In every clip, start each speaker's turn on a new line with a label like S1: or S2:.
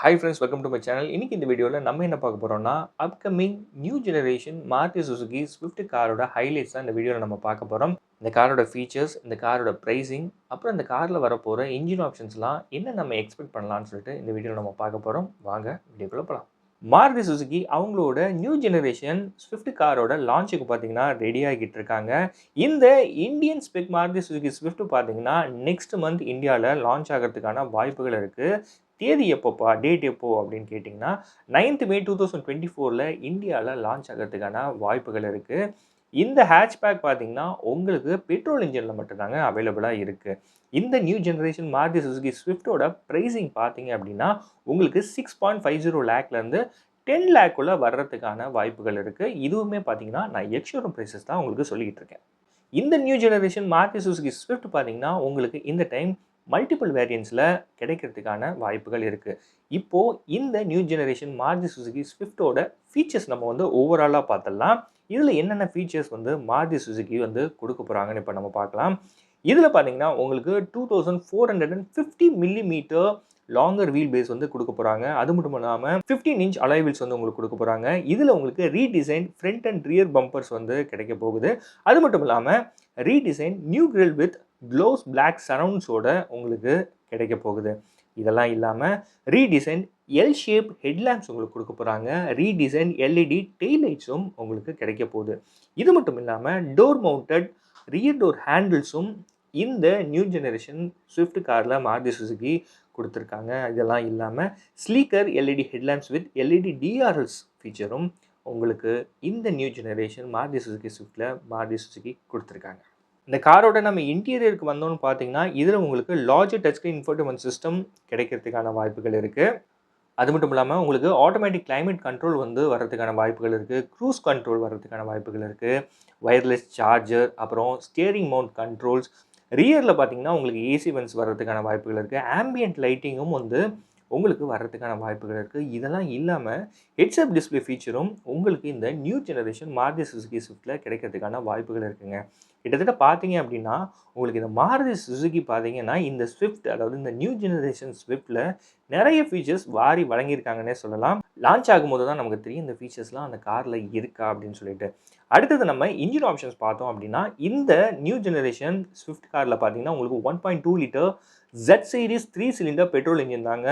S1: Hi friends, welcome to my channel. இன்னைக்கு இந்த வீடியோல நம்ம என்ன பார்க்க போறோம்னா upcoming new generation Maruti Suzuki Swift காரோட ஹைலைட்ஸ் தான் இந்த வீடியோல நம்ம பார்க்க போறோம். இந்த காரோட ஃபீச்சர்ஸ், இந்த காரோட பிரைசிங், அப்புறம் இந்த கார்ல வரப்போற இன்ஜின் ஆப்ஷன்ஸ்லாம் என்ன நம்ம எக்ஸ்பெக்ட் பண்ணலாம்னு சொல்லிட்டு இந்த வீடியோல நம்ம பார்க்க போறோம். வாங்க வீடியோக்குள்ள போலாம். மாருதி சுசுகி அவங்களோட நியூ ஜெனரேஷன் ஸ்விஃப்ட் காரோட லான்ச்சுக்கு பார்த்தீங்கன்னா ரெடி ஆகிட்டு இருக்காங்க. இந்த Indian spec Maruti Suzuki Swift பார்த்தீங்கன்னா நெக்ஸ்ட் மந்த் இந்தியாவில் லான்ச் ஆகிறதுக்கான வாய்ப்புகள் இருக்குது. தேதி எப்போப்பா, டேட் எப்போ அப்படின்னு கேட்டிங்கன்னா 9th May 2024 இந்தியாவில் லான்ச் ஆகிறதுக்கான வாய்ப்புகள் இருக்குது. இந்த ஹேட்ச்பேக் பார்த்தீங்கன்னா உங்களுக்கு பெட்ரோல் இன்ஜினில் மட்டும்தாங்க அவைலபிளாக இருக்குது. இந்த நியூ ஜெனரேஷன் மாருதி சுசுகி ஸ்விஃப்டோட ப்ரைஸிங் பார்த்தீங்க அப்படின்னா உங்களுக்கு 6.50 லேக்லேருந்து 10 லேக்குள்ளே வர்றதுக்கான வாய்ப்புகள் இருக்குது. இதுவுமே பார்த்தீங்கன்னா நான் எக்ஸ்ஷோரூம் ப்ரைஸஸ் தான் உங்களுக்கு சொல்லிக்கிட்டு இருக்கேன். இந்த new generation Maruti Suzuki Swift பார்த்தீங்கன்னா உங்களுக்கு இந்த டைம் மல்டிபிள் வேரியன்ட்ஸில் கிடைக்கிறதுக்கான வாய்ப்புகள் இருக்குது. இப்போது இந்த நியூ ஜெனரேஷன் மாருதி சுசுகி ஸ்விஃப்டோட ஃபீச்சர்ஸ் நம்ம வந்து ஓவராலாக பார்த்துடலாம். இதில் என்னென்ன ஃபீச்சர்ஸ் வந்து மாருதி சுசுகி வந்து கொடுக்க போகிறாங்கன்னு இப்போ நம்ம பார்க்கலாம். இதில் பார்த்தீங்கன்னா உங்களுக்கு 2450 மில்லிமீட்டர் லாங்கர் வீல் பேஸ் வந்து கொடுக்க போகிறாங்க. அது மட்டும் இல்லாமல் 15 இன்ச் அலாய் வீல்ஸ் வந்து உங்களுக்கு கொடுக்க போகிறாங்க. இதில் உங்களுக்கு redesign front and rear bumpers வந்து கிடைக்க போகுது. அது மட்டும் இல்லாமல் redesign new grille with gloss black சரவுண்ட்ஸோட உங்களுக்கு கிடைக்க போகுது. இதெல்லாம் இல்லாமல் ரீடிசைன் எல் ஷேப் ஹெட்லாம்ப்ஸ் உங்களுக்கு கொடுக்க போகிறாங்க. ரீடிசைன் எல்இடி டெய்ல் லைட்ஸும் உங்களுக்கு கிடைக்க போகுது. இது மட்டும் இல்லாமல் டோர் மவுண்டட் ரியர் டோர் ஹேண்டில்ஸும் இந்த நியூ ஜெனரேஷன் ஸ்விஃப்ட் காரில் மாருதி சுசுகி கொடுத்துருக்காங்க. இதெல்லாம் இல்லாமல் sleeker LED headlamps with LED DRLs ஃபீச்சரும் உங்களுக்கு இந்த நியூ ஜெனரேஷன் மாருதி சுசுகி ஸ்விஃப்டில் மாருதி சுசுகி கொடுத்துருக்காங்க. இந்த காரோட நம்ம இன்டீரியருக்கு வந்தோம்னு பார்த்தீங்கன்னா இதில் உங்களுக்கு larger touch screen infotainment system கிடைக்கிறதுக்கான வாய்ப்புகள் இருக்குது. அது மட்டும் இல்லாமல் உங்களுக்கு ஆட்டோமேட்டிக் கிளைமேட் கண்ட்ரோல் வந்து வர்றதுக்கான வாய்ப்புகள் இருக்குது. க்ரூஸ் கண்ட்ரோல் வர்றதுக்கான வாய்ப்புகள் இருக்குது. வயர்லெஸ் சார்ஜர், அப்புறம் ஸ்டியரிங் மவுண்ட் கண்ட்ரோல்ஸ், ரியரில் பார்த்தீங்கன்னா உங்களுக்கு ஏசி வென்ட்ஸ் வர்றதுக்கான வாய்ப்புகள் இருக்குது. ஆம்பியன்ட் லைட்டிங்கும் வந்து உங்களுக்கு வர்றதுக்கான வாய்ப்புகள் இருக்குது. இதெல்லாம் இல்லாமல் ஹெட்ஸ்அப் டிஸ்பிளே ஃபீச்சரும் உங்களுக்கு இந்த நியூ ஜெனரேஷன் மாருதி சுசுகி ஸ்விஃப்ட்டில் கிடைக்கிறதுக்கான வாய்ப்புகள் இருக்குங்க. கிட்டத்தட்ட பார்த்தீங்க அப்படின்னா உங்களுக்கு இந்த மாருதி சுசுகி பார்த்தீங்கன்னா இந்த ஸ்விஃப்ட், அதாவது இந்த நியூ ஜெனரேஷன் ஸ்விஃப்ட்டில் நிறைய ஃபீச்சர்ஸ் வாரி வழங்கியிருக்காங்கன்னே சொல்லலாம். லான்ச் ஆகும்போது தான் நமக்கு தெரியும் இந்த ஃபீச்சர்ஸ்லாம் அந்த காரில் இருக்கா அப்படின்னு சொல்லிட்டு. அடுத்தது நம்ம இன்ஜின் ஆப்ஷன்ஸ் பார்த்தோம் அப்படின்னா இந்த நியூ ஜெனரேஷன் ஸ்விஃப்ட் காரில் பார்த்தீங்கன்னா உங்களுக்கு 1.2 litre Z series 3 cylinder petrol engine தாங்க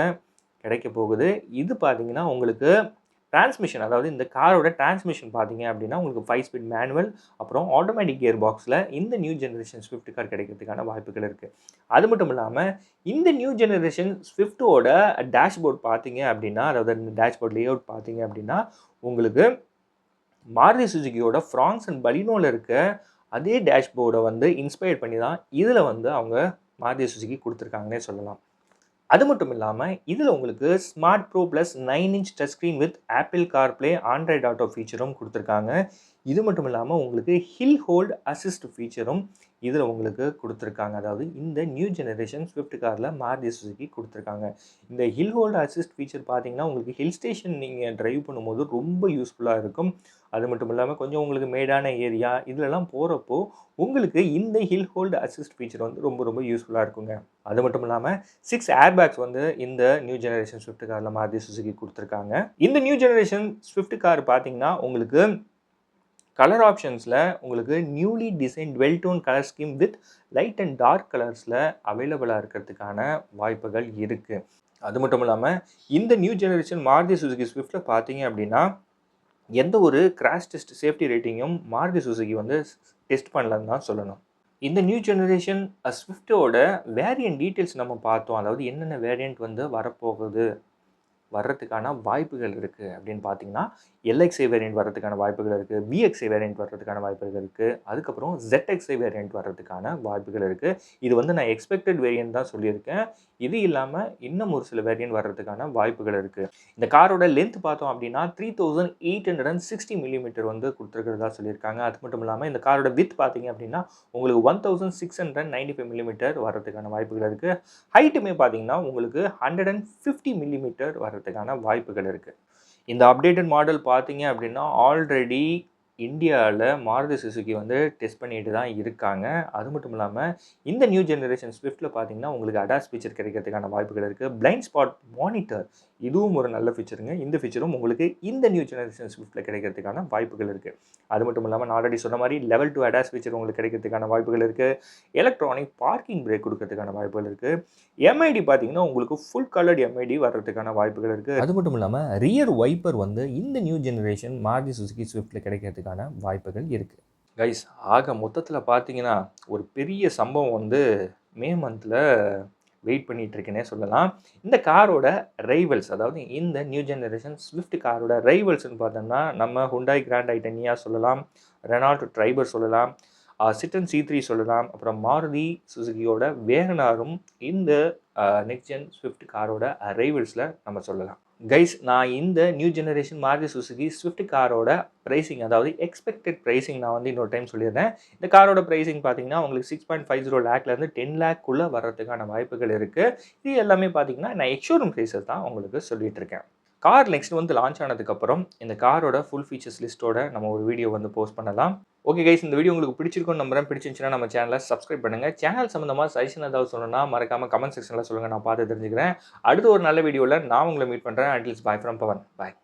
S1: கிடைக்க போகுது. இது பார்த்தீங்கன்னா உங்களுக்கு டிரான்ஸ்மிஷன், அதாவது இந்த காரோட டிரான்ஸ்மிஷன் பார்த்தீங்க அப்படின்னா உங்களுக்கு 5 ஸ்பீட் மேனுவல், அப்புறம் ஆட்டோமேட்டிக் கியர் பாக்ஸில் இந்த நியூ ஜெனரேஷன் ஸ்விஃப்ட் கார் கிடைக்கிறதுக்கான வாய்ப்புகள் இருக்குது. அது மட்டும் இல்லாமல் இந்த நியூ ஜெனரேஷன் ஸ்விஃப்ட்டோட டேஷ்போர்ட் பார்த்தீங்க அப்படின்னா, அதாவது இந்த டேஷ்போர்ட் லேஅவுட் பார்த்தீங்க அப்படின்னா உங்களுக்கு மாருதி சுசுகியோட ஃப்ராங்ஸ் அண்ட் பலினோவில் இருக்க அதே டேஷ்போர்டை வந்து இன்ஸ்பயர் பண்ணி தான் இதில் வந்து அவங்க மாருதி சுசுகி கொடுத்துருக்காங்கன்னே சொல்லலாம். அது மட்டும் இல்லாமல் இதில் உங்களுக்கு smart pro plus 9 inch touch screen with Apple CarPlay, Android auto ஃபீச்சரும் கொடுத்துருக்காங்க. இது மட்டும் இல்லாமல் உங்களுக்கு ஹில் ஹோல்ட் அசிஸ்ட் ஃபீச்சரும் இதில் உங்களுக்கு கொடுத்துருக்காங்க. அதாவது இந்த நியூ ஜெனரேஷன் ஸ்விஃப்ட் காரில் மாருதி சுசுகி கொடுத்துருக்காங்க. இந்த ஹில் ஹோல்ட் அசிஸ்ட் ஃபீச்சர் பார்த்தீங்கன்னா உங்களுக்கு ஹில் ஸ்டேஷன் நீங்கள் ட்ரைவ் பண்ணும்போது ரொம்ப யூஸ்ஃபுல்லாக இருக்கும். அது மட்டும் இல்லாமல் கொஞ்சம் உங்களுக்கு மேடான ஏரியா இதிலெல்லாம் போகிறப்போ உங்களுக்கு இந்த ஹில் ஹோல்டு அசிஸ்ட் ஃபீச்சர் வந்து ரொம்ப ரொம்ப யூஸ்ஃபுல்லாக இருக்குங்க. அது மட்டும் இல்லாமல் 6 ஏர்பேக்ஸ் வந்து இந்த நியூ ஜெனரேஷன் ஸ்விஃப்ட் காரில் மாருதி சுசுகி கொடுத்துருக்காங்க. இந்த நியூ ஜெனரேஷன் ஸ்விஃப்ட் கார் பார்த்தீங்கன்னா உங்களுக்கு கலர் ஆப்ஷன்ஸில் உங்களுக்கு newly design dual tone colour scheme with light and dark கலர்ஸில் அவைலபிளாக இருக்கிறதுக்கான வாய்ப்புகள் இருக்குது. அது மட்டும் இல்லாமல் இந்த நியூ ஜெனரேஷன் மாருதி சுசுகி ஸ்விஃப்ட்டில் பார்த்தீங்க அப்படின்னா எந்த ஒரு கிராஷ் டெஸ்ட் சேஃப்டி ரேட்டிங்கும் மாருதி சுசுகி வந்து டெஸ்ட் பண்ணலன்னு தான் சொல்லணும். இந்த நியூ ஜெனரேஷன் ஸ்விஃப்ட்டோட வேரியன்ட் டீட்டெயில்ஸ் நம்ம பார்த்தோம். அதாவது என்னென்ன வேரியன்ட் வந்து வரப்போகுது, வர்றதுக்கான வாய்ப்புகள் இருக்குது அப்படின்னு பார்த்தீங்கன்னா எல்எக்ஸ்ஐ வேரியன்ட் வர்றதுக்கான வாய்ப்புகள் இருக்குது, பிஎக்ஸ்ஐ வேரியன்ட் வர்றதுக்கான வாய்ப்புகள் இருக்குது, அதுக்கப்புறம் ZXI வேரியன்ட் வர்றதுக்கான வாய்ப்புகள் இருக்குது. இது வந்து நான் எக்ஸ்பெக்டட் வேரியன்ட் தான் சொல்லியிருக்கேன். இது இல்லாமல் இன்னும் ஒரு சில வேரியன்ட் வர்றதுக்கான வாய்ப்புகள் இருக்குது. இந்த காரோட லென்த் பார்த்தோம் அப்படின்னா 3860 மில்லிமீட்டர் வந்து கொடுத்துருக்கிறதா சொல்லியிருக்காங்க. அது மட்டும் இல்லாமல் இந்த காரோட வித் பார்த்தீங்க அப்படின்னா உங்களுக்கு 1695 மில்லிமீட்டர் வர்றதுக்கான வாய்ப்புகள் இருக்குது. ஹைட்டுமே பார்த்தீங்கன்னா உங்களுக்கு 150 மில்லிமீட்டர் வர்றதுக்கான வாய்ப்புகள் இருக்குது. இந்த அப்டேட்டட் மாடல் பார்த்தீங்க அப்படின்னா ஆல்ரெடி இந்தியாவில் மாருதி சுசுகி வந்து டெஸ்ட் பண்ணிட்டு தான் இருக்காங்க. அது மட்டும் இல்லாமல் இந்த நியூ ஜெனரேஷன் ஸ்விஃப்ட்டில் பார்த்தீங்கன்னா உங்களுக்கு அடாஸ் ஃபீச்சர் கிடைக்கிறதுக்கான வாய்ப்புகள் இருக்குது. பிளைண்ட் ஸ்பாட் மானிட்டர் இதுவும் ஒரு நல்ல ஃபீச்சருங்க. இந்த ஃபீச்சரும் உங்களுக்கு இந்த நியூ ஜெனரேஷன் ஸ்விஃப்ட்டில் கிடைக்கிறதுக்கான வாய்ப்புகள் இருக்குது. அது மட்டும் இல்லாமல் நான் ஆல்ரெடி சொன்ன மாதிரி லெவல் 2 ADAS ஃபீச்சர் உங்களுக்கு கிடைக்கிறதுக்கான வாய்ப்புகள் இருக்குது. எலக்ட்ரானிக் பார்க்கிங் பிரேக் கொடுக்கறதுக்கான வாய்ப்புகள் இருக்குது. எம்ஐடி பார்த்தீங்கன்னா உங்களுக்கு ஃபுல் கலர்டு எம்ஐடி வர்றதுக்கான வாய்ப்புகள் இருக்குது. அது மட்டும் இல்லாமல் ரியர் வைப்பர் வந்து இந்த நியூ ஜெனரேஷன் மாருதி சுசுகி ஸ்விஃப்ட்டில் கிடைக்கிறதுக்கான வாய்ப்புகள் இருக்குது. கைஸ், ஆக மொத்தத்தில் பார்த்தீங்கன்னா ஒரு பெரிய சம்பவம் வந்து மே மந்தில் வெயிட் பண்ணிகிட்ருக்குன்னே சொல்லலாம். இந்த காரோட ரைவல்ஸ், அதாவது இந்த நியூ ஜெனரேஷன் ஸ்விஃப்ட் காரோட ரைவல்ஸ்னு பார்த்தோம்னா நம்ம ஹுண்டாய் கிராண்ட் ஐ நியா சொல்லலாம், ரெனால்ட் ட்ரைபர் சொல்லலாம், சிட்டன் C3 சொல்லலாம், அப்புறம் மாருதி சுசுகியோட வேகனாரும் இந்த நெக்ஸ்ட் ஜென் ஸ்விஃப்ட் காரோட ரைவல்ஸில் நம்ம சொல்லலாம். கைஸ், நான் இந்த new generation Maruti Suzuki Swift காரோட ப்ரைஸிங், அதாவது எக்ஸ்பெக்டட் ப்ரைஸிங் நான் வந்து இன்னொரு டைம் சொல்லியிருந்தேன். இந்த காரோட ப்ரைஸிங் பார்த்தீங்கன்னா உங்களுக்கு 6.50 லேக்லேருந்து 10 லேக்குள்ளே வர்றதுக்கான வாய்ப்புகள் இருக்குது. இது எல்லாமே பார்த்தீங்கன்னா நான் எக்ஸ்ஷோரூம் ப்ரைஸஸ் தான் உங்களுக்கு சொல்லிட்டு இருக்கேன். கார் நெக்ஸ்ட் வந்து லான்ச் ஆனதுக்கப்புறம் இந்த காரோட ஃபுல் ஃபீச்சர்ஸ் லிஸ்ட்டோட நம்ம ஒரு வீடியோ வந்து போஸ்ட் பண்ணலாம். ஓகே கைஸ், இந்த வீடியோ உங்களுக்கு பிடிச்சிருக்கும்னு நம்புறேன். பிடிச்சிருந்துச்சுன்னா நம்ம சேனலை சப்ஸ்கிரைப் பண்ணுங்கள். சேனல் சம்மந்தமாக சஜஷன் ஏதாவது சொல்லணும்னா மறக்காமல் கமெண்ட் செக்ஷனில் சொல்லுங்கள், நான் பார்த்து தெரிஞ்சுக்கிறேன். அடுத்த ஒரு நல்ல வீடியோவில் நான் உங்களை மீட் பண்ணுறேன். அண்டில்ஸ் பாய் ஃப்ரம் பவன். பாய்.